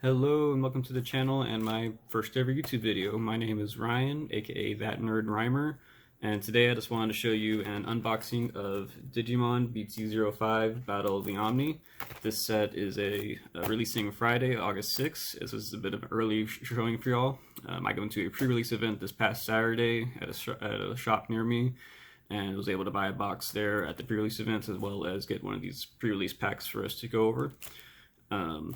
Hello and welcome to the channel and my first ever YouTube video. My name is Ryan, aka That Nerd Rhymer, and today I just wanted to show you an unboxing of Digimon BT05 Battle of the Omni. This set is releasing Friday, August 6th. This is a bit of an early showing for y'all. I went to a pre-release event this past Saturday at a shop near me, and was able to buy a box there at the pre-release event as well as get one of these pre-release packs for us to go over.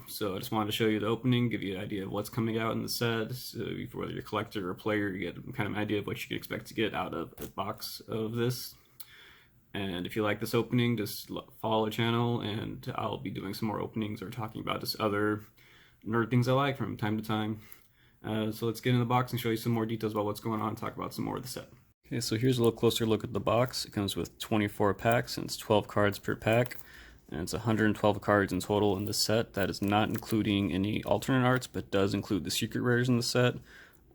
So I just wanted to show you the opening, give you an idea of what's coming out in the set, so whether you're a collector or a player, you get kind of an idea of what you can expect to get out of a box of this. And if you like this opening, just follow the channel, and I'll be doing some more openings or talking about just other nerd things I like from time to time. So let's get in the box and show you some more details about what's going on and talk about some more of the set. Okay, so here's a little closer look at the box. It comes with 24 packs, and it's 12 cards per pack. And it's 112 cards in total in this set. That is not including any alternate arts, but does include the secret rares in the set.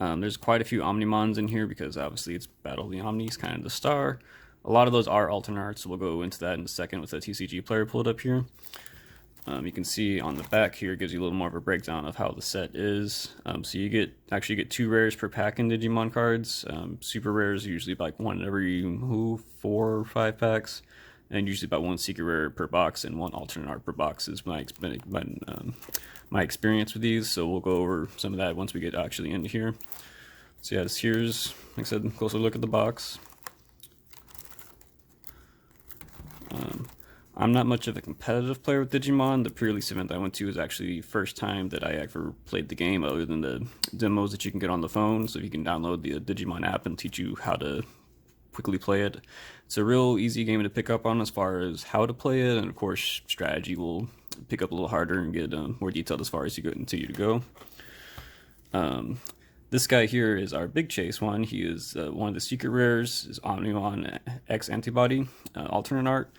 There's quite a few Omnimons in here because obviously it's Battle of the Omni, is kind of the star. A lot of those are alternate arts, so we'll go into that in a second with the TCG player pulled up here. You can see on the back here, it gives you a little more of a breakdown of how the set is. So you get 2 rares per pack in Digimon cards. Super rares are usually like one every 4 or 5 packs. And usually about 1 secret rare per box and 1 alternate art per box is my experience with these. So we'll go over some of that once we get actually into here. So yeah, here's, like I said, a closer look at the box. I'm not much of a competitive player with Digimon. The pre-release event I went to was actually the first time that I ever played the game, other than the demos that you can get on the phone. So you can download the Digimon app and teach you how to quickly play it. It's a real easy game to pick up on as far as how to play it, and of course strategy will pick up a little harder and get more detailed as far as you continue to go. This guy here is our big chase one. He is one of the secret rares, is Omnimon X Antibody alternate art.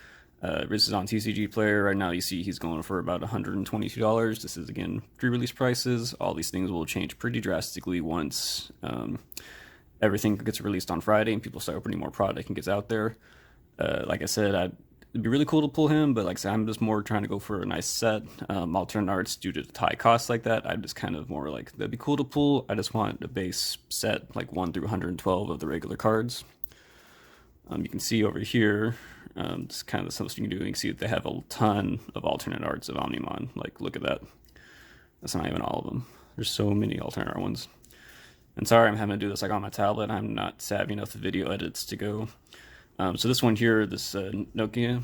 This is on TCG Player. Right now you see he's going for about $122. This is again pre-release prices. All these things will change pretty drastically once everything gets released on Friday and people start opening more product and gets out there. Like I said, it'd be really cool to pull him, but like I said, I'm just more trying to go for a nice set. Alternate arts, due to the high costs like that, I'm just kind of more like, that'd be cool to pull. I just want a base set, like 1 through 112 of the regular cards. You can see over here, just kind of something you can do. You can see that they have a ton of alternate arts of Omnimon. Like, look at that. That's not even all of them. There's so many alternate art ones. And sorry, I'm having to do this like on my tablet. I'm not savvy enough with video edits to go. So this one here, this Nokia,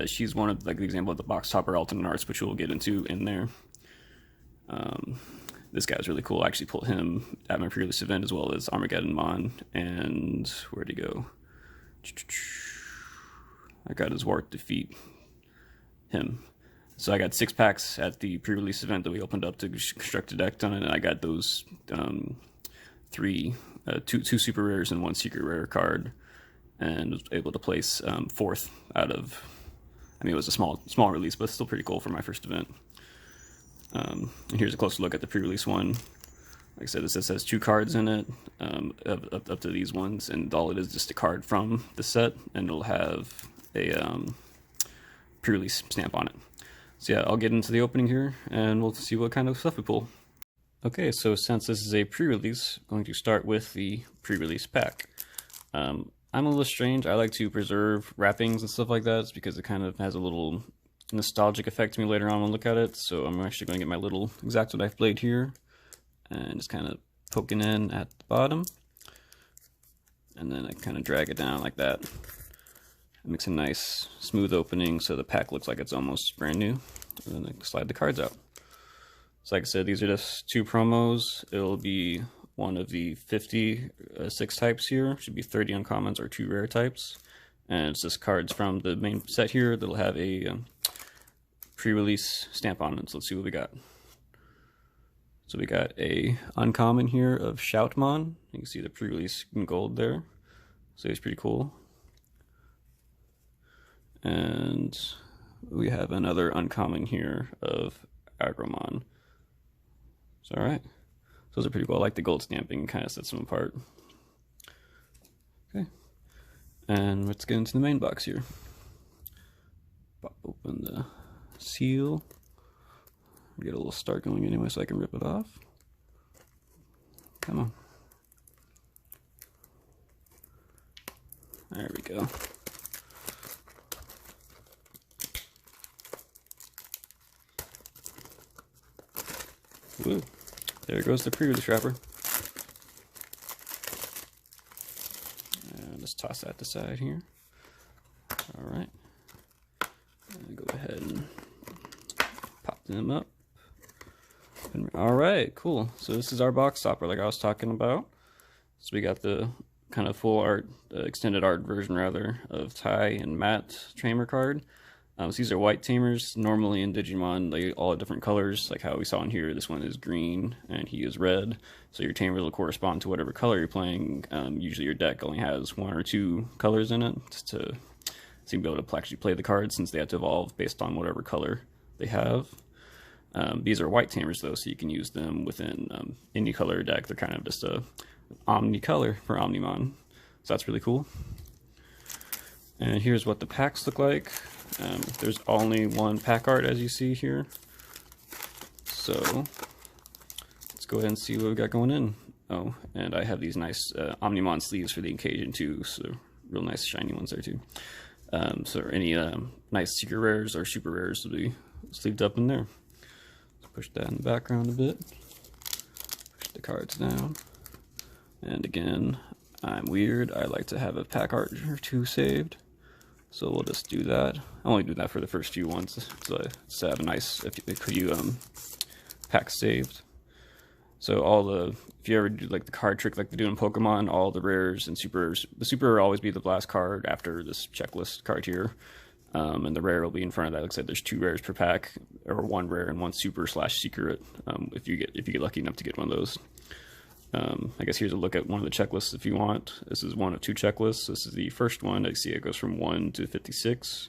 she's one of like the example of the box topper alternate arts, which we'll get into in there. This guy's really cool. I actually pulled him at my pre-release event as well as Armageddon, and where'd he go? I got his Wart defeat him. So I got 6 packs at the pre-release event that we opened up to construct a deck done, and I got those two super rares and 1 secret rare card, and was able to place 4th out of, I mean, it was a small release, but still pretty cool for my first event. And here's a closer look at the pre-release one. Like I said, this has 2 cards in it, up to these ones, and all it is just a card from the set, and it'll have a pre-release stamp on it. So yeah, I'll get into the opening here, and we'll see what kind of stuff we pull. Okay, so since this is a pre-release, I'm going to start with the pre-release pack. I'm a little strange. I like to preserve wrappings and stuff like that. It's because it kind of has a little nostalgic effect to me later on when I look at it. So I'm actually going to get my little X-Acto knife blade here and just kind of poking in at the bottom. And then I kind of drag it down like that. It makes a nice smooth opening so the pack looks like it's almost brand new. And then I slide the cards out. So like I said, these are just 2 promos. It'll be one of the 56 types here. Should be 30 uncommons or 2 rare types. And it's just cards from the main set here that'll have a pre-release stamp on it. So let's see what we got. So we got a uncommon here of Shoutmon. You can see the pre-release in gold there. So he's pretty cool. And we have another uncommon here of Agromon. So, alright. Those are pretty cool. I like the gold stamping, kind of sets them apart. Okay. And let's get into the main box here. Pop open the seal. Get a little start going anyway so I can rip it off. Come on. There we go. Woo. There goes the pre-release wrapper. And let's toss that aside here. Alright. Go ahead and pop them up. Alright, cool. So this is our box topper like I was talking about. So we got the kind of full art, extended art version rather, of Tai and Matt Tamer card. So these are white Tamers. Normally in Digimon, they all have different colors, like how we saw in here. This one is green and he is red. So your Tamers will correspond to whatever color you're playing. Usually your deck only has 1 or 2 colors in it, just so you can be able to actually play the cards, since they have to evolve based on whatever color they have. These are white Tamers though, so you can use them within any color deck. They're kind of just a Omni color for Omnimon, so that's really cool. And here's what the packs look like. There's only one pack art, as you see here. So let's go ahead and see what we got going in. Oh, and I have these nice Omnimon sleeves for the occasion too, so real nice shiny ones there too. So any nice secret rares or super rares will be sleeved up in there. Let's push that in the background a bit. Push the cards down. And again, I'm weird. I like to have a pack art or 2 saved. So we'll just do that. I only do that for the first few ones, so I have a nice pack saved. So if you ever do like the card trick like they do in Pokemon, all the rares and supers, the super will always be the last card after this checklist card here, and the rare will be in front of that. Like I said, there's 2 rares per pack, or 1 rare and 1 super/secret. If you get lucky enough to get one of those. I guess here's a look at one of the checklists if you want. This is one of 2 checklists. This is the first one. I see it goes from 1 to 56.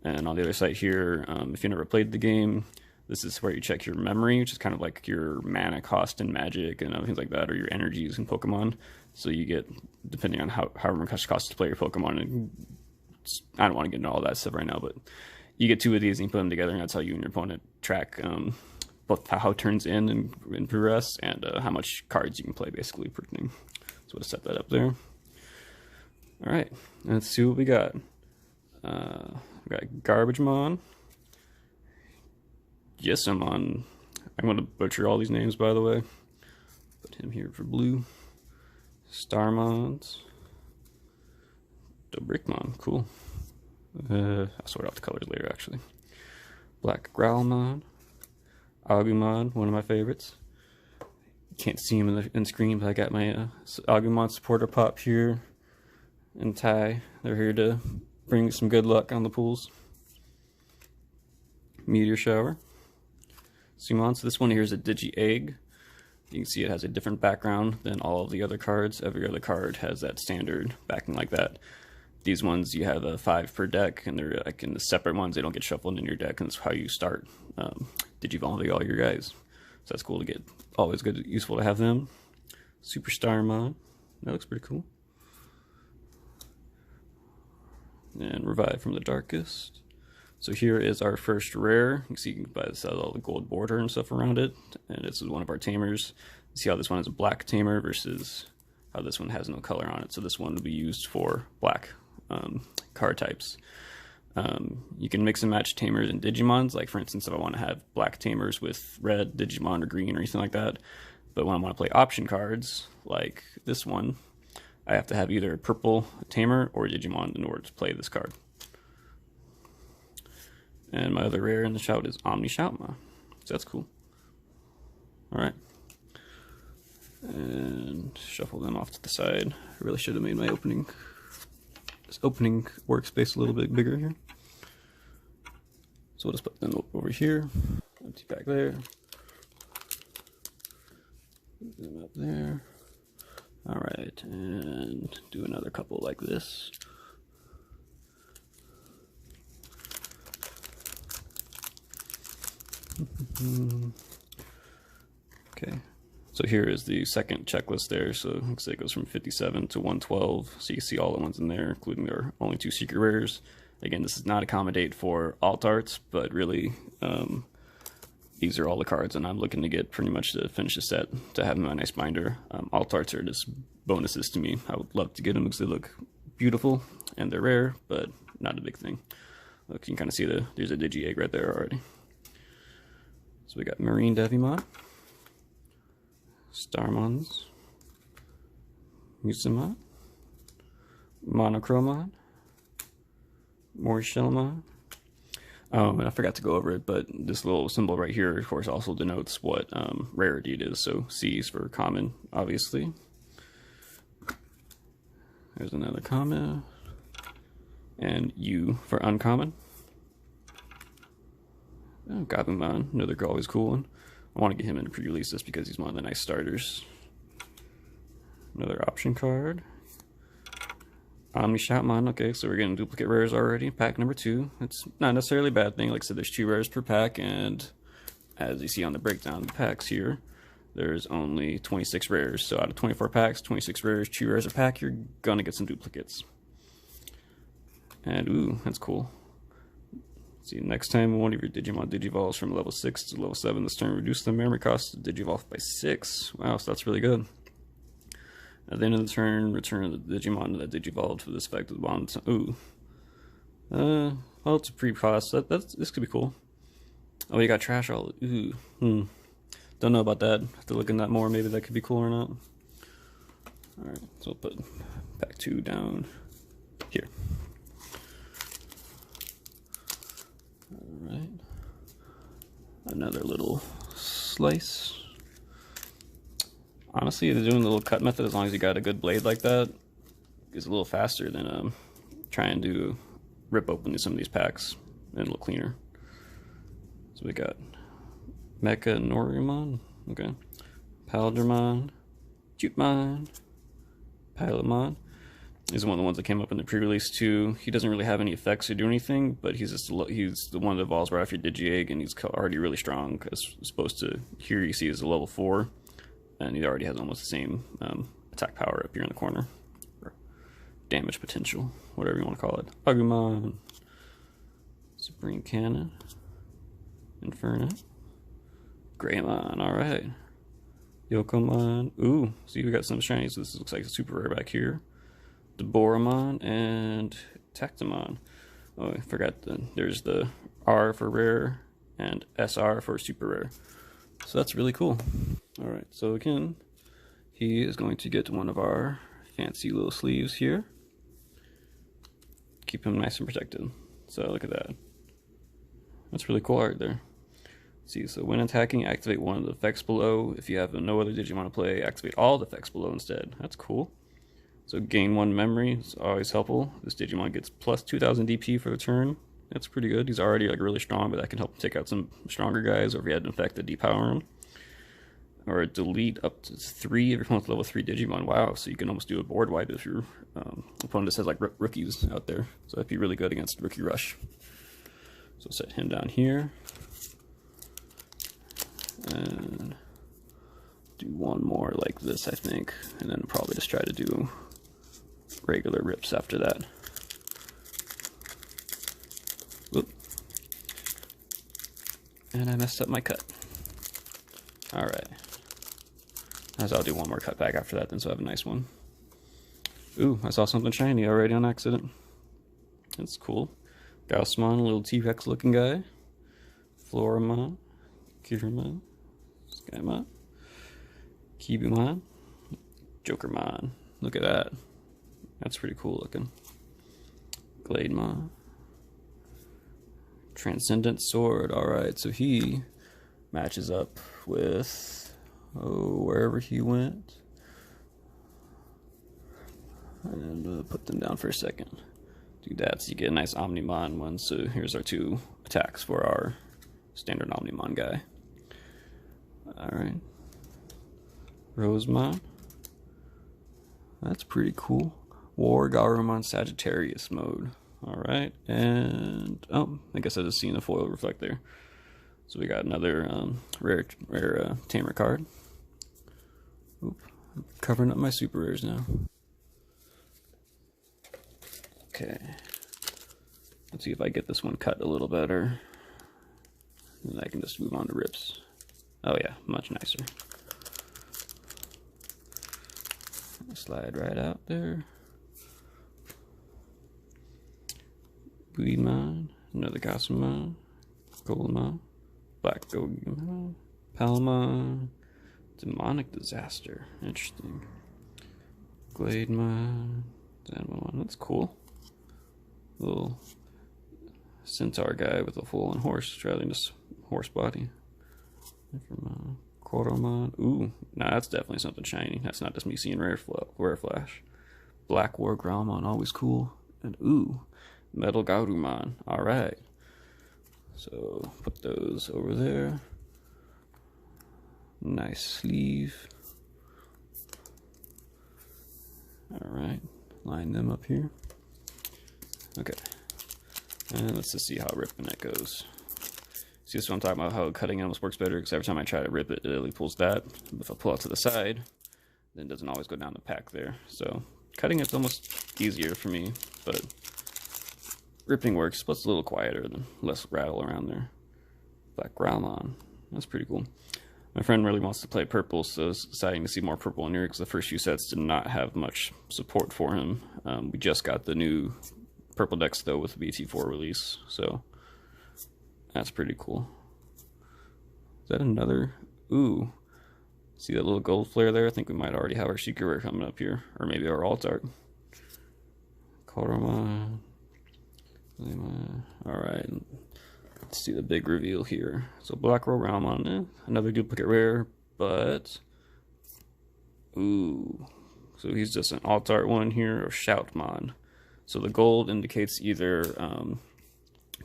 And on the other side here, if you never played the game, this is where you check your memory, which is kind of like your mana cost in Magic and other things like that, or your energies in Pokemon. So you get, depending on however much it costs to play your Pokemon, and I don't want to get into all that stuff right now, but you get 2 of these and you put them together, and that's how you and your opponent track both how it turns in and progress, and how much cards you can play basically per thing. So we'll set that up there. Alright, let's see what we got. We got Garbagemon. Yesamon. I'm going to butcher all these names, by the way. Put him here for blue. Starmons. Dobrikmon. Cool. I'll sort out the colors later, actually. Black Growlmon. Agumon, one of my favorites. You can't see him in the screen, but I got my Agumon supporter pop here. And Tai. They're here to bring some good luck on the pools. Meteor Shower. Summon. So this one here is a Digi-Egg. You can see it has a different background than all of the other cards. Every other card has that standard backing like that. These ones, you have a 5 per deck, and they're like in the separate ones. They don't get shuffled in your deck, and that's how you start Digivolving all your guys. So that's cool to get. Always good, useful to have them. Superstarmon. That looks pretty cool. And Revive from the Darkest. So here is our first rare. You can see by this has all the gold border and stuff around it. And this is one of our Tamers. You see how this one is a black Tamer versus how this one has no color on it. So this one will be used for black card types. You can mix and match Tamers and Digimons. Like for instance, if I want to have black Tamers with red Digimon or green or anything like that. But when I want to play option cards, like this one, I have to have either a purple Tamer or Digimon in order to play this card. And my other rare in the shout is Omni Shoutma. So that's cool. Alright. And shuffle them off to the side. I really should have made my opening workspace a little bit bigger here. So we'll just put them over here. Empty back there. Put them up there. Alright, and do another couple like this. Okay, so here is the second checklist there. So looks like it goes from 57 to 112. So you see all the ones in there, including their only 2 secret rares. Again, this does not accommodate for alt arts, but really, these are all the cards, and I'm looking to get pretty much to finish the set to have them in a nice binder. Alt arts are just bonuses to me. I would love to get them because they look beautiful and they're rare, but not a big thing. Look, you can kind of see there's a Digi Egg right there already. So we got Marine Devimon, Starmons, Musamon, Monochromon, Morshelmon. And I forgot to go over it, but this little symbol right here, of course, also denotes what rarity it is. So C is for common, obviously. There's another common. And U for uncommon. Oh, Gabumon, another always cool one. I want to get him in a pre-release just because he's one of the nice starters. Another option card. Omni Shoutmon. Okay, so we're getting duplicate rares already. Pack number 2. It's not necessarily a bad thing. Like I said, there's 2 rares per pack, and as you see on the breakdown of the packs here, there's only 26 rares. So out of 24 packs, 26 rares, 2 rares a pack, you're gonna get some duplicates. And ooh, that's cool. See, next time one of your Digimon digivolves from level 6 to level 7 this turn, reduce the memory cost to digivolve by 6. Wow, so that's really good. At the end of the turn, return the Digimon that digivolved for this effect with the bond. Ooh. Well, it's a pre-cost. This could be cool. Oh, you got trash all. Ooh. Don't know about that. Have to look into that more. Maybe that could be cool or not. Alright, so we'll put pack 2 down here. Alright. Another little slice. Honestly, doing the little cut method, as long as you got a good blade like that, is a little faster than trying to rip open some of these packs and a little cleaner. So we got Mecha Norimon, okay, Paldramon, Jutemon, Pilotmon. He's one of the ones that came up in the pre-release too. He doesn't really have any effects or do anything, but he's the one that evolves right off your Digi-Egg, and he's already really strong. As opposed to here, you see is a level 4. And he already has almost the same attack power up here in the corner. Or damage potential, whatever you want to call it. Agumon. Supreme Cannon. Inferno. Greymon, alright. Yokomon. Ooh, see we got some shiny, so this looks like a super rare back here. Deboromon and Tactomon. Oh, I forgot there's the R for rare and SR for super rare. So that's really cool. Alright, so again, he is going to get one of our fancy little sleeves here. Keep him nice and protected. So look at that. That's really cool art there. See, so when attacking, activate one of the effects below. If you have no other Digimon to play, activate all the effects below instead. That's cool. So gain 1 memory, it's always helpful. This Digimon gets plus 2000 DP for the turn. That's pretty good. He's already like really strong, but that can help him take out some stronger guys, or if you had an effect to depower him. Or delete up to 3 of your opponent's level 3 Digimon. Wow, so you can almost do a board wipe if your opponent just has like rookies out there. So that'd be really good against Rookie Rush. So set him down here. And do one more like this, I think. And then probably just try to do regular rips after that. Whoop. And I messed up my cut. Alright. As I'll do one more cut back after that, then so I have a nice one. Ooh, I saw something shiny already on accident. That's cool. Gaussmon, a little T-Rex looking guy. Floramon, Kiramon, Skymon, Kibumon, Jokermon. Look at that. That's pretty cool looking. Glademon. Transcendent Sword. Alright, so he matches up with wherever he went. And put them down for a second. Do that so you get a nice Omnimon one. So here's our 2 attacks for our standard Omnimon guy. Alright. Rosemon. That's pretty cool. War Garurumon Sagittarius mode. Alright. And oh, I guess I just seen the foil reflect there. So we got another rare tamer card. Oop, I'm covering up my super rares now. Okay. Let's see if I get this one cut a little better. And I can just move on to rips. Oh yeah, much nicer. Slide right out there. Digimon, another Gossmon, Goldmon, Black Goldmon, Palmon, Demonic Disaster. Interesting. Glademon, Zanmon, that's cool. Little centaur guy with a full-on horse, rather than just horse body. From Koromon. Ooh, nah, that's definitely something shiny. That's not just me seeing rare flash. Black War Gromon, always cool. And ooh, Metal Garurumon. Alright. So put those over there. Nice sleeve. Alright. Line them up here. Okay. And let's just see how ripping that goes. See, that's what I'm talking about, how cutting almost works better, because every time I try to rip it, it really pulls that. If I pull out to the side, then it doesn't always go down the pack there. So cutting it's almost easier for me, but ripping works, but it's a little quieter and less rattle around there. Black Growlmon, that's pretty cool. My friend really wants to play purple, so I was deciding to see more purple in here, because the first few sets did not have much support for him. We just got the new purple decks, though, with the BT4 release, so that's pretty cool. Is that another? Ooh. See that little gold flare there? I think we might already have our secret rare coming up here. Or maybe our alt art. Koromon. Alright. Let's see the big reveal here. So Black Roll Ramon, another duplicate rare, but ooh. So he's just an alt art one here, or Shoutmon. So the gold indicates either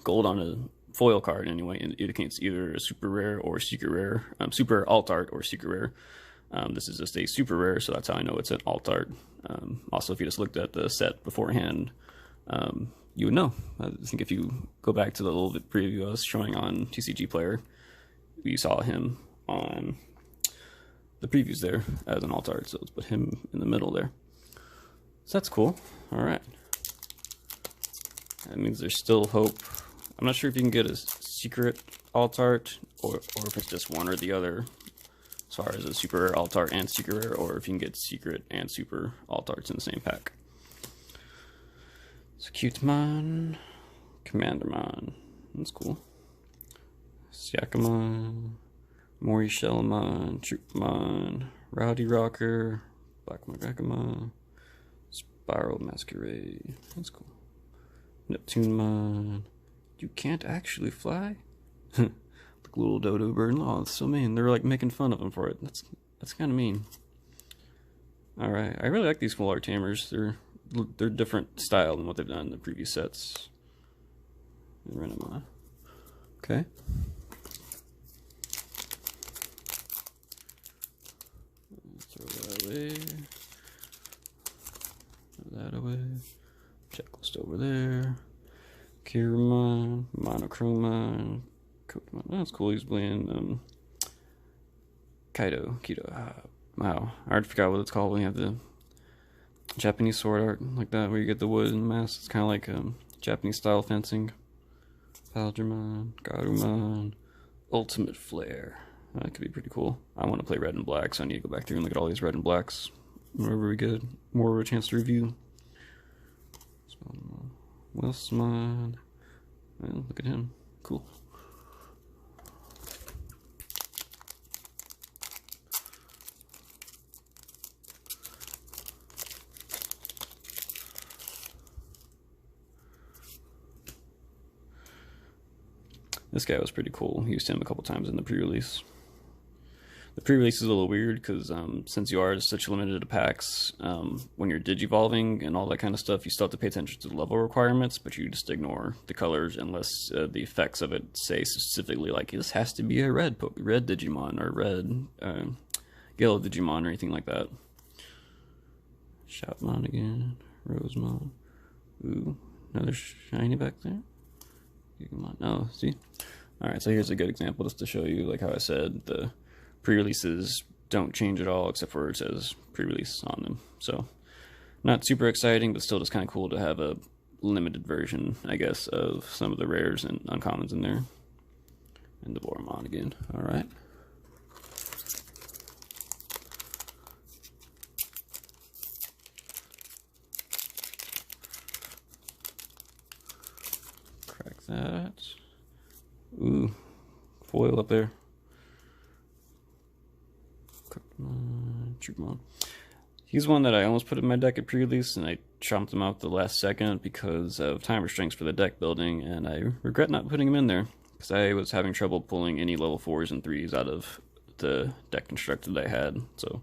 gold on a foil card anyway, it indicates either a super rare or secret rare, super alt art or secret rare. This is just a super rare, so that's how I know it's an alt art. Also, if you just looked at the set beforehand, you would know. I think if you go back to the little bit preview I was showing on TCG Player, you saw him on the previews there as an alt art, so let's put him in the middle there. So that's cool. All right. That means there's still hope. I'm not sure if you can get a secret alt art or if it's just one or the other as far as a super rare alt art and secret rare, or if you can get secret and super alt arts in the same pack. So Cutemon, Commandermon, that's cool. Syakamon, Mori Shellmon, Troopmon, Rowdy Rocker, Black Magakamon, Spiral Masquerade, that's cool. Neptunemon. You can't actually fly? Like little dodo bird. Oh, that's so mean. They're like making fun of him for it. That's kind of mean. Alright, I really like these full art tamers. They're different style than what they've done in the previous sets. Run them on. Okay. Throw that away. Throw that away. Checklist over there. Kirumon, Monochromon, Kokomon. Oh, that's cool. He's playing Kaido. Wow, I already forgot what it's called when you have the Japanese sword art like that, where you get the wood and mask. It's kind of like Japanese style fencing. Paldramon, Garumon, Ultimate Flare. That could be pretty cool. I want to play red and black, so I need to go back through and look at all these red and blacks whenever we get more of a chance to review. Wilsmon. Well, look at him. Cool. This guy was pretty cool. Used him a couple times in the pre-release. The pre-release is a little weird because since you are such limited packs, when you're digivolving and all that kind of stuff, you still have to pay attention to the level requirements, but you just ignore the colors unless the effects of it say specifically like this has to be a red Digimon or red yellow Digimon or anything like that. Shoutmon again, Rosemon. Ooh, another shiny back there. Digimon. Oh, see? Alright, so here's a good example just to show you, like how I said, the pre-releases don't change at all except for it says pre-release on them. So not super exciting, but still just kind of cool to have a limited version, I guess, of some of the rares and uncommons in there. And the Boromon again. Alright. Crack that. Ooh. Foil up there. Digimon. He's one that I almost put in my deck at pre-release, and I chomped him out the last second because of time restraints for the deck building, and I regret not putting him in there because I was having trouble pulling any level 4s and 3s out of the deck constructed I had. So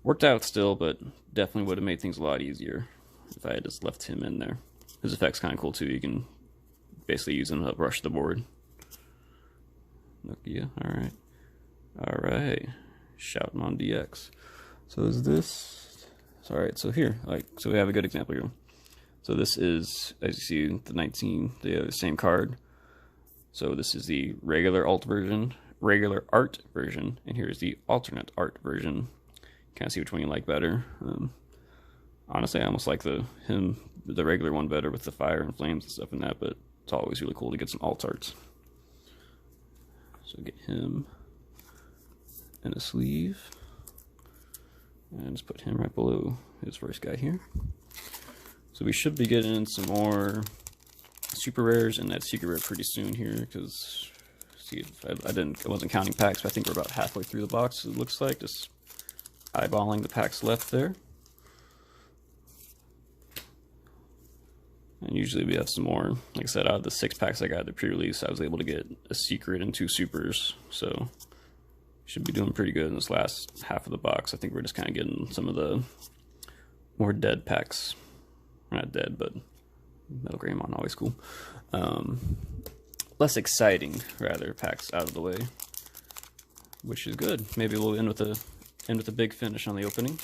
worked out still, but definitely would have made things a lot easier if I had just left him in there. His effect's kind of cool too. You can basically use him to rush the board. Nokia, alright. Alright. Shouting on DX. So is this... Alright, so here, so we have a good example here. So this is, as you see, the same card. So this is the regular art version, and here's the alternate art version. Kind of see which one you like better. Honestly, I almost like the regular one better with the fire and flames and stuff in that, but it's always really cool to get some alt arts. So get him in a sleeve, and just put him right below his first guy here. So we should be getting some more super rares and that secret rare pretty soon here, because see, I wasn't counting packs, but I think we're about halfway through the box. It looks like just eyeballing the packs left there. And usually we have some more. Like I said, out of the 6 packs I got at the pre-release, I was able to get a secret and 2 supers. So should be doing pretty good in this last half of the box. I think we're just kind of getting some of the more dead packs. Not dead, but Metal Greymon, always cool. Less exciting, rather, packs out of the way, which is good. Maybe we'll end with a big finish on the opening.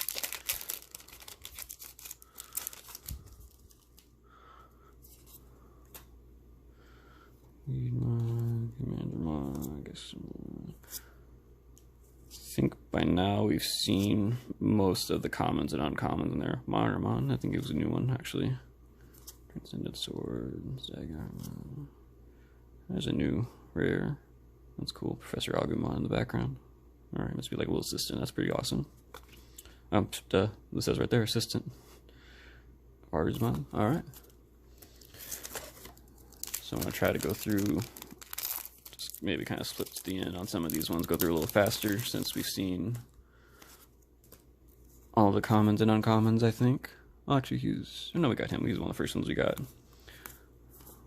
Commandermon, I guess. I think by now we've seen most of the commons and uncommons in there. Monarmon, I think it was a new one actually. Transcendent Sword, Zagarmon. There's a new rare. That's cool. Professor Agumon in the background. Alright, must be like a little assistant. That's pretty awesome. It says right there, assistant. Arzmon. Alright. So I'm going to try to go through, just maybe kind of split to the end on some of these ones, go through a little faster since we've seen all the commons and uncommons, I think. Oh, actually, no, we got him. He's one of the first ones we got.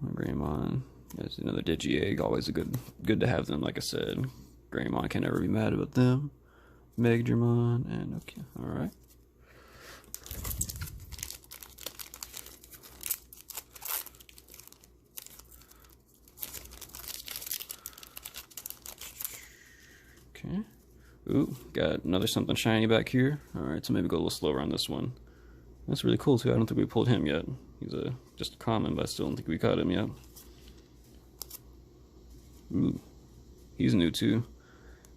Greymon. There's another Digi-Egg. Always good to have them, like I said. Greymon can never be mad about them. Megdramon and okay, alright. Okay. Ooh, got another something shiny back here. Alright, so maybe go a little slower on this one. That's really cool too. I don't think we pulled him yet. He's just a common, but I still don't think we caught him yet. Ooh, he's new too.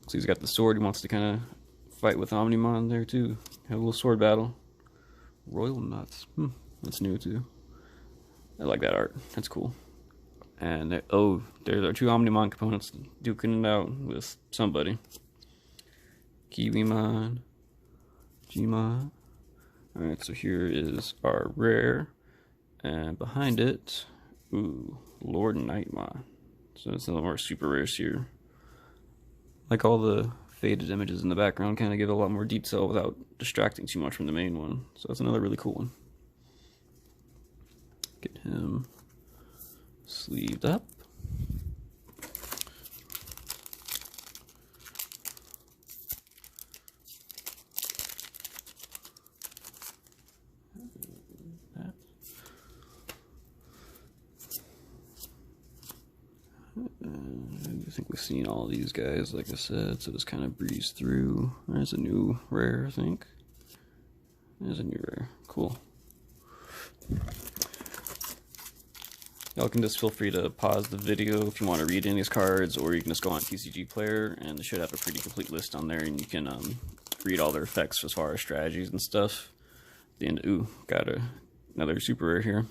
So he's got the sword. He wants to kind of fight with Omnimon there too. Have a little sword battle. Royal Nuts. That's new too. I like that art. That's cool. And there are 2 Omnimon components duking it out with somebody. Kiwimon. Gmon. Alright, so here is our rare. And behind it, ooh, Lord Nightmon. So it's a little more super rares here. Like all the faded images in the background kind of give a lot more detail without distracting too much from the main one. So that's another really cool one. Get him sleeved up. I think we've seen all these guys, like I said, so just kind of breeze through. There's a new rare, I think. There's a new rare. Cool. Y'all can just feel free to pause the video if you want to read any of these cards, or you can just go on TCG Player, and they should have a pretty complete list on there, and you can read all their effects as far as strategies and stuff. At the end, ooh, got another super rare here.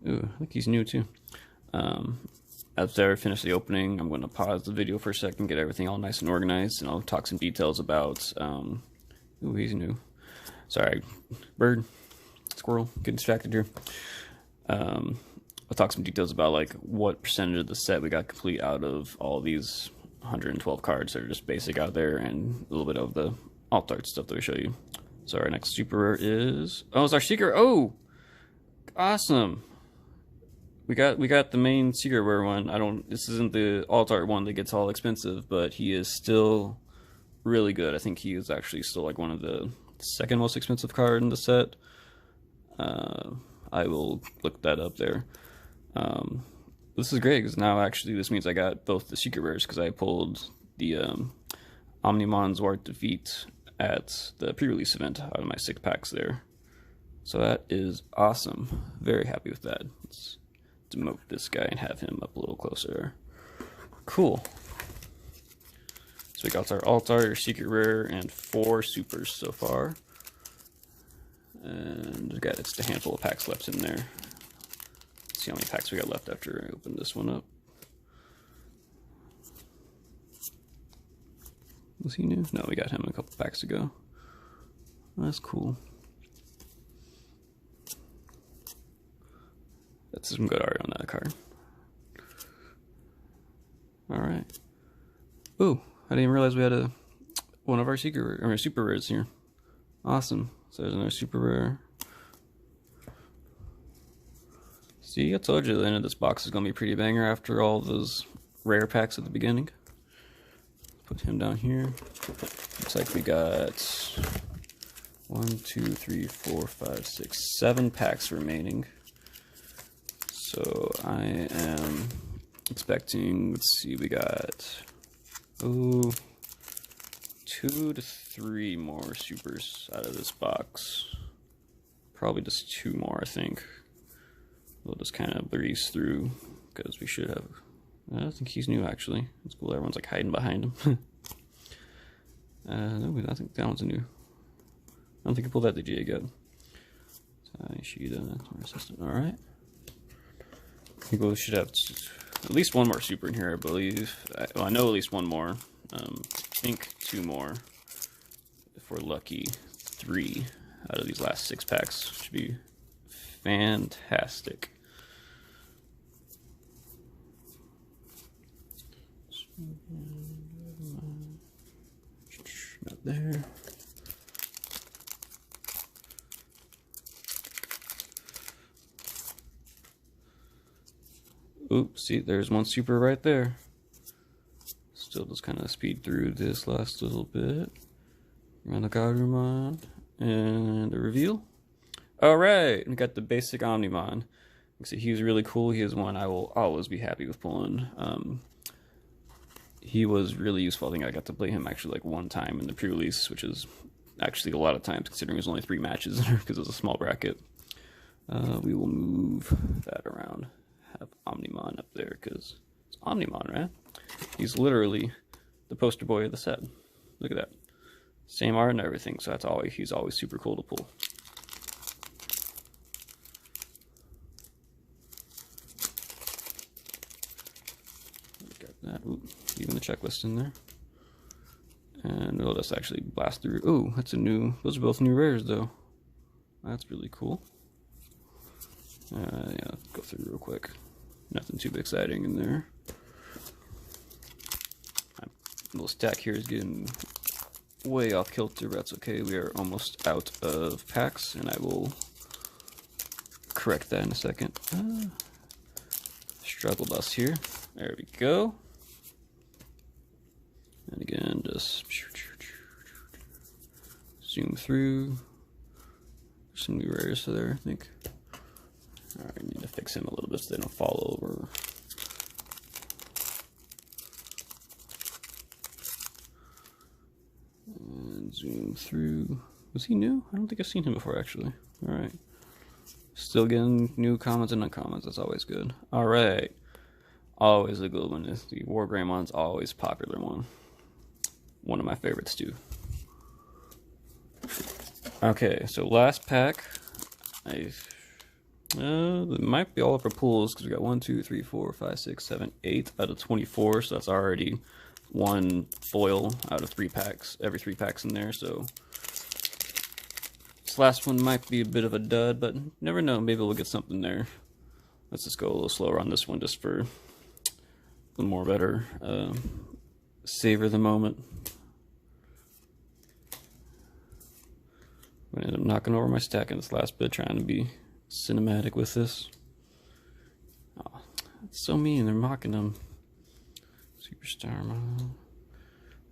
Ooh, I think he's new too. after I finish the opening, I'm going to pause the video for a second, get everything all nice and organized, and I'll talk some details about, ooh, he's new. Sorry, bird, squirrel, getting distracted here. I'll talk some details about like what percentage of the set we got complete out of all these 112 cards that are just basic out there, and a little bit of the alt art stuff that we show you. So our next super rare is, oh, it's our secret. Oh, awesome. We got the main secret rare one. This isn't the alt art one that gets all expensive, but he is still really good. I think he is actually still like one of the second most expensive card in the set. I will look that up there. This is great because now actually this means I got both the secret rares because I pulled the Omnimon's War Defeat at the pre-release event out of my 6 packs there. So that is awesome. Very happy with that. Let's demote this guy and have him up a little closer. Cool. So we got our alt art, secret rare, and 4 supers so far. And we got just a handful of packs left in there. Let's see how many packs we got left after I open this one up. Was he new? No, we got him a couple packs ago. That's cool. That's some good art on that card. Alright. Ooh, I didn't even realize we had one of our super rares here. Awesome. So there's another super rare. See, I told you the end of this box is going to be pretty banger after all those rare packs at the beginning. Put him down here. Looks like we got 1, 2, 3, 4, 5, 6, 7 packs remaining. So I am expecting, let's see, we got 2 to 3 more supers out of this box. Probably just 2 more, I think. We'll just kind of breeze through because we should have. I don't think he's new actually. It's cool. Everyone's like hiding behind him. No, I think that one's a new. I don't think I pulled that DG yet. Ishida, our assistant. All right. I think we should have at least 1 more super in here, I believe. Well, I know at least 1 more. I think 2 more. If we're lucky, 3 out of these last 6 packs should be fantastic. Not there. Oops, see, there's 1 super right there. Still just kind of speed through this last little bit. Run the Garurumon and the reveal. Alright, we got the basic Omnimon. So he's really cool. He is one I will always be happy with pulling. He was really useful. I think I got to play him actually like 1 time in the pre-release, which is actually a lot of times considering there's only 3 matches because it was a small bracket. We will move that around. Have Omnimon up there because it's Omnimon, right? He's literally the poster boy of the set. Look at that. Same art and everything, so he's always super cool to pull. Got that. Ooh, even the checklist in there. And we'll just actually blast through. Ooh, that's a new. Those are both new rares though. That's really cool. Yeah, go through real quick. Nothing too exciting in there. My little stack here is getting way off kilter, but that's okay. We are almost out of packs, and I will correct that in a second. Struggle bus here. There we go. And again, just zoom through. Some new rares there, I think. Alright, I need to fix him a little bit so they don't fall over. And zoom through. Was he new? I don't think I've seen him before, actually. Alright. Still getting new comments and uncomments. That's always good. Alright. Always a good one. The War Greymon's always a popular one. One of my favorites, too. Okay, so last pack. It might be all of our pulls because we got 1, 2, 3, 4, 5, 6, 7, 8 out of 24. So that's already one foil out of 3 packs. Every 3 packs in there. So this last one might be a bit of a dud, but never know. Maybe we'll get something there. Let's just go a little slower on this one just for a more better savor the moment. I'm gonna end up knocking over my stack in this last bit, trying to be cinematic with this. Oh, it's so mean. They're mocking them. Superstar Mom.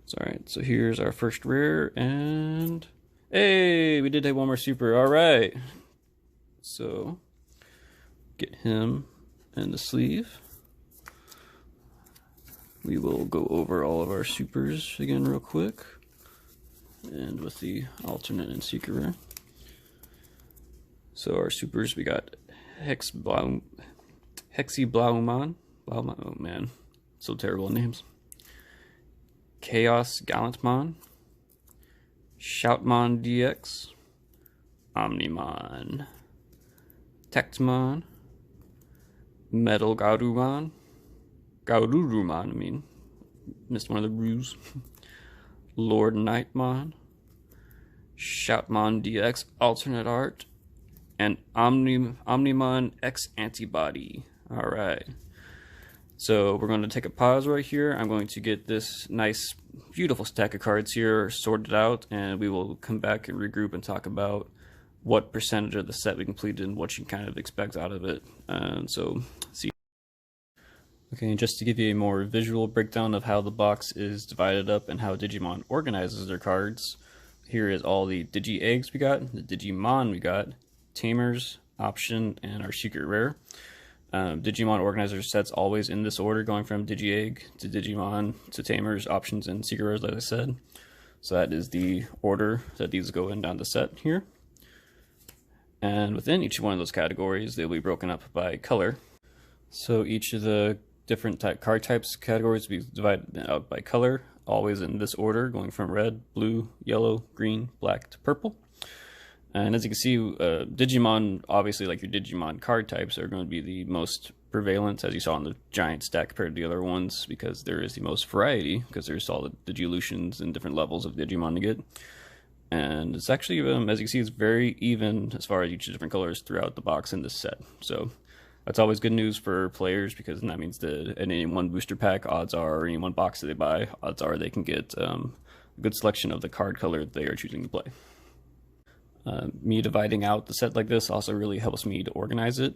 It's alright. So here's our first rare, and hey, we did take one more super. Alright. So get him in the sleeve. We will go over all of our supers again real quick. And with the alternate and secret rare. So our supers, we got Hexiblaumon. Oh man, so terrible names. Chaos Gallantmon. Shoutmon DX. Omnimon. Tectmon. Metal Garurumon. I mean. Missed one of the rules. Lord Nightmon. Shoutmon DX alternate art. And Omnimon X antibody. Alright. So we're going to take a pause right here. I'm going to get this nice, beautiful stack of cards here sorted out, and we will come back and regroup and talk about what percentage of the set we completed and what you kind of expect out of it. So, see. Okay, and just to give you a more visual breakdown of how the box is divided up and how Digimon organizes their cards, here is all the Digi Eggs we got, the Digimon we got, Tamers, Option, and our Secret Rare. Digimon organizer sets always in this order, going from Digi-Egg to Digimon to Tamers, Options, and Secret Rares, like I said. So that is the order that these go in down the set here. And within each one of those categories, they'll be broken up by color. So each of the different card types categories will be divided out by color, always in this order, going from red, blue, yellow, green, black to purple. And as you can see, Digimon, obviously like your Digimon card types, are going to be the most prevalent, as you saw in the giant stack compared to the other ones, because there is the most variety, because there's all the Digilutions and different levels of Digimon to get. And it's actually, as you can see, it's very even as far as each of the different colors throughout the box in this set. So that's always good news for players, because that means that in any one booster pack, odds are, or any one box that they buy, odds are they can get a good selection of the card color they are choosing to play. Me dividing out the set like this also really helps me to organize it,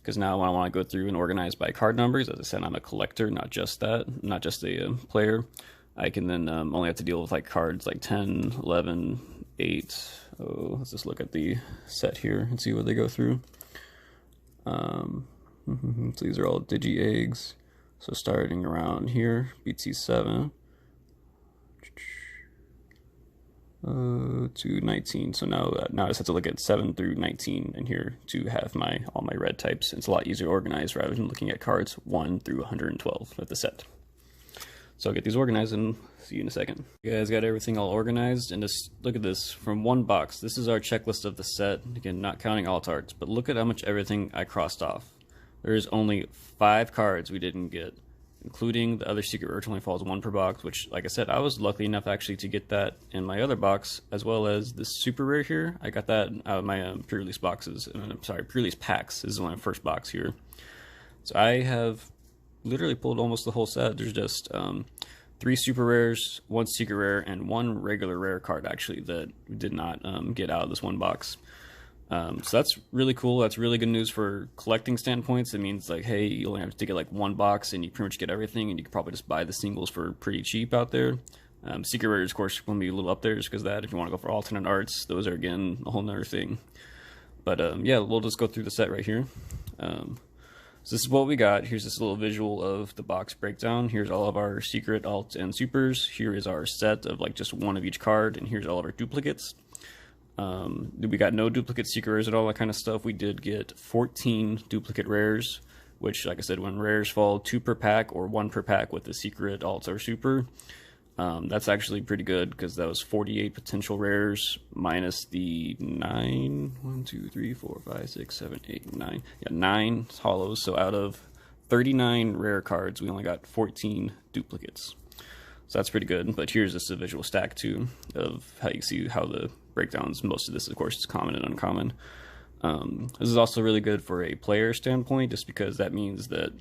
because now when I want to go through and organize by card numbers, as I said, I'm a collector, not just that, not just a player. I can then only have to deal with like cards like 10, 11, 8. Oh, let's just look at the set here and see what they go through. So these are all Digi Eggs. So starting around here, BT07. To 19. So now I just have to look at 7 through 19 in here to have all my red types. It's a lot easier to organize rather than looking at cards 1 through 112 of the set. So I'll get these organized and see you in a second. You guys got everything all organized, and just look at this from one box. This is our checklist of the set. Again, not counting alt arts, but look at how much everything I crossed off. There's only 5 cards we didn't get, including the other secret rare, which only falls 1 per box, which, like I said, I was lucky enough actually to get that in my other box, as well as this super rare here. I got that out of my pre-release boxes. I'm sorry, pre-release packs. This is my first box here. So I have literally pulled almost the whole set. There's just 3 super rares, 1 secret rare, and 1 regular rare card, actually, that we did not get out of this one box. So that's really cool. That's really good news for collecting standpoints. It means like, hey, you only have to get like 1 box and you pretty much get everything, and you can probably just buy the singles for pretty cheap out there. Secret rares, of course, will be a little up there just because that. If you want to go for alternate arts, those are again a whole nother thing. But yeah, we'll just go through the set right here. So this is what we got. Here's this little visual of the box breakdown. Here's all of our secret, alt, and supers. Here is our set of like just 1 of each card, and here's all of our duplicates. We got no duplicate secret rares and all that kind of stuff. We did get 14 duplicate rares, which, like I said, when rares fall 2 per pack or 1 per pack with the secret, alt, or super, That's actually pretty good because that was 48 potential rares minus the 9, 1, 2, 3, 4, 5, 6, 7, 8, 9. Yeah, 9 hollows. So out of 39 rare cards, we only got 14 duplicates. So that's pretty good. But here's just a visual stack too of how you see how the breakdowns. Most of this, of course, is common and uncommon. This is also really good for a player standpoint, just because that means that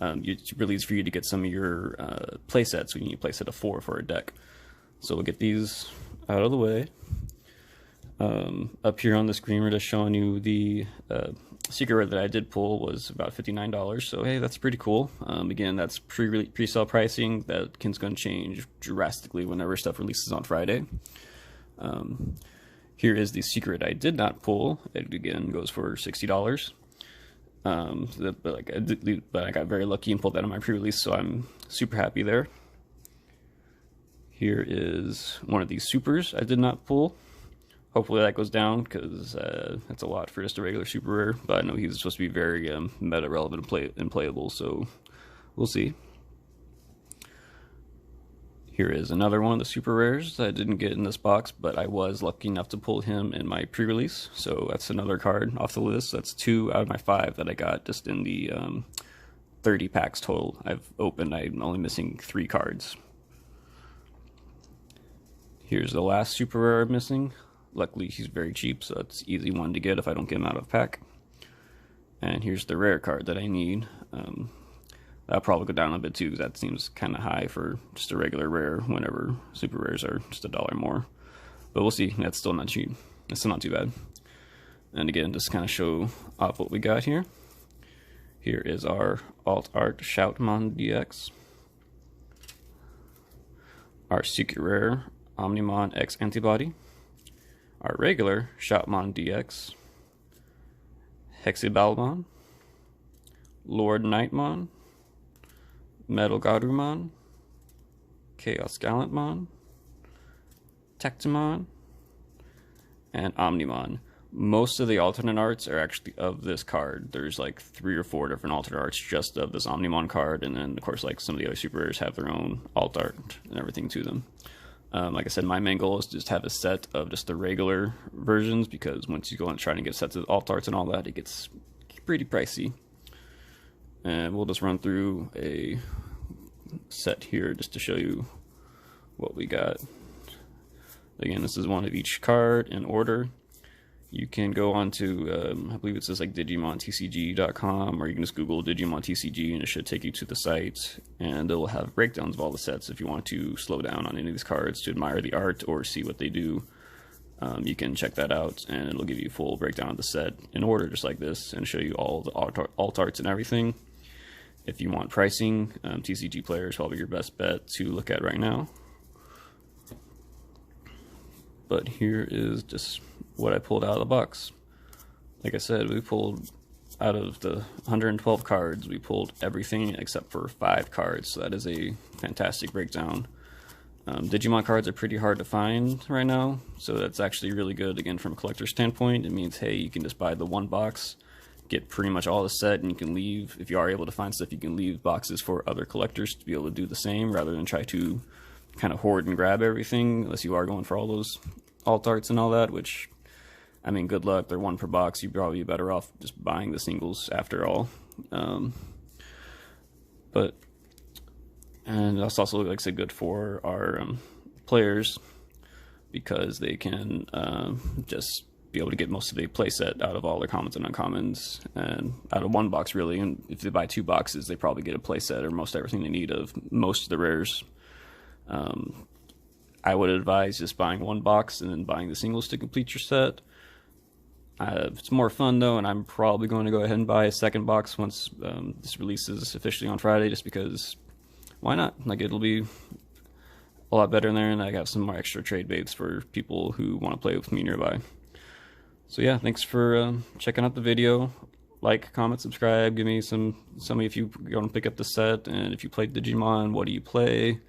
it's really easy for you to get some of your play sets when you play set of 4 for a deck. So we'll get these out of the way. Up here on the screen, we're just showing you the secret rare that I did pull was about $59. So hey, that's pretty cool. Again, that's pre-sale pricing. That is going to change drastically whenever stuff releases on Friday. Here is the secret I did not pull. It again goes for $60. But I got very lucky and pulled that on my pre-release, so I'm super happy there. Here is one of these supers I did not pull. Hopefully that goes down, because that's a lot for just a regular super rare, but I know he's supposed to be very meta relevant and playable, so we'll see. Here is another one of the super rares that I didn't get in this box, but I was lucky enough to pull him in my pre-release. So that's another card off the list. That's 2 out of my 5 that I got just in the 30 packs total I've opened. I'm only missing 3 cards. Here's the last super rare I'm missing. Luckily he's very cheap, so it's easy one to get if I don't get him out of pack. And here's the rare card that I need. That'll probably go down a bit too, because that seems kind of high for just a regular rare whenever super rares are just $1 more. But we'll see. That's still not cheap. It's still not too bad. And again, just kind of show off what we got here. Here is our alt art Shoutmon DX. Our secret rare Omnimon X Antibody. Our regular Shoutmon DX. Hexibalmon. Lord Nightmon. Metal Godrumon, Chaos Gallantmon, Tectumon, and Omnimon. Most of the alternate arts are actually of this card. There's like 3 or 4 different alternate arts just of this Omnimon card, and then of course like some of the other super rares have their own alt art and everything to them. Like I said, my main goal is to just have a set of just the regular versions, because once you go and try to get sets of alt arts and all that, it gets pretty pricey. And we'll just run through a set here just to show you what we got. Again, this is one of each card in order. You can go on to, I believe it says like DigimonTCG.com, or you can just Google Digimon TCG and it should take you to the site, and it will have breakdowns of all the sets. If you want to slow down on any of these cards to admire the art or see what they do, you can check that out, and it'll give you a full breakdown of the set in order just like this, and show you all the alt arts and everything. If you want pricing, TCG Player is probably your best bet to look at right now. But here is just what I pulled out of the box. Like I said, we pulled out of the 112 cards, we pulled everything except for 5 cards, so that is a fantastic breakdown. Digimon cards are pretty hard to find right now, so that's actually really good. Again, from a collector's standpoint, it means, hey, you can just buy the one box, get pretty much all the set, and you can leave, if you are able to find stuff, you can leave boxes for other collectors to be able to do the same, rather than try to kind of hoard and grab everything, unless you are going for all those alt arts and all that, which, I mean, good luck. They're 1 per box. You'd probably be better off just buying the singles after all. And that's also, like I said, good for our players, because they can just be able to get most of the playset out of all their commons and uncommons, and out of 1 box really. And if they buy 2 boxes, they probably get a playset or most everything they need of most of the rares. I would advise just buying 1 box and then buying the singles to complete your set. It's more fun though, and I'm probably going to go ahead and buy a 2nd box once this releases officially on Friday, just because why not? Like, it'll be a lot better in there, and I got some more extra trade baits for people who want to play with me nearby. So yeah, thanks for checking out the video. Like, comment, subscribe, give me some if you go and pick up the set, and if you play Digimon, what do you play?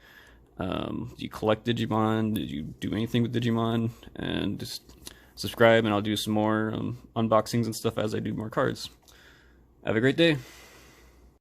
Do you collect Digimon? Did you do anything with Digimon? And just subscribe, and I'll do some more unboxings and stuff as I do more cards. Have a great day.